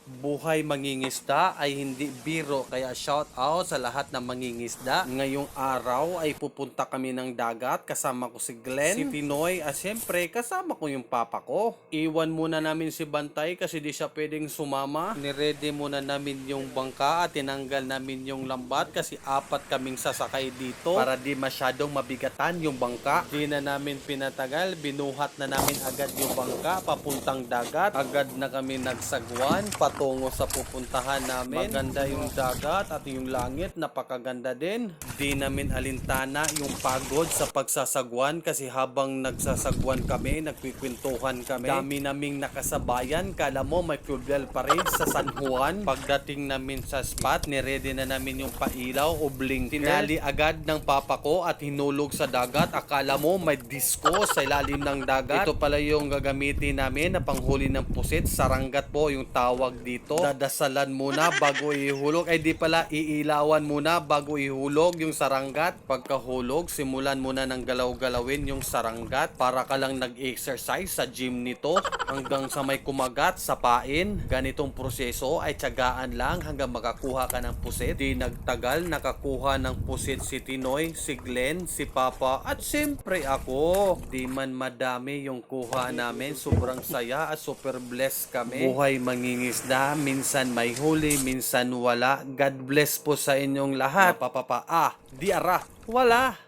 Buhay mangingisda ay hindi biro, kaya shout out sa lahat ng mangingisda. Ngayong araw ay pupunta kami ng dagat, kasama ko si Glenn, si Tinoy, at syempre kasama ko yung papa ko. Iwan muna namin si Bantay kasi di siya pwedeng sumama. Niready muna namin yung bangka at tinanggal namin yung lambat kasi apat kaming sasakay dito para di masyadong mabigatan yung bangka. Di na namin pinatagal, binuhat na namin agad yung bangka papuntang dagat. Agad na kami nagsagwan patungo sa pupuntahan namin. Maganda yung dagat at yung langit, napakaganda din. Di namin alintana yung pagod sa pagsasagwan kasi habang nagsasagwan kami, nagkikwentuhan kami. Dami naming nakasabayan, kala mo may funeral parade sa San Juan. Pagdating namin sa spot, niready na namin yung pailaw o blinker. Tinali agad ng papa ko at hinulog sa dagat. Akala mo may disco sa ilalim ng dagat. Ito pala yung gagamitin namin na panghuli ng pusit. Saranggat po yung tawag dito. Dadasalan muna bago ihulog. Ay di pala, iilawan muna bago ihulog yung saranggat. Pagkahulog, simulan muna ng galaw-galawin yung saranggat para ka lang nag-exercise sa gym nito hanggang sa may kumagat sa pain. Ganitong proseso ay tiyagaan lang hanggang makakuha ka ng pusit. Di nagtagal, nakakuha ng pusit si Tinoy, si Glenn, si Papa at siyempre ako. Di man madami yung kuha namin, sobrang saya at super blessed kami. Buhay mangingisda, minsan may huli, minsan wala. God bless po sa inyong lahat. Di ara, wala.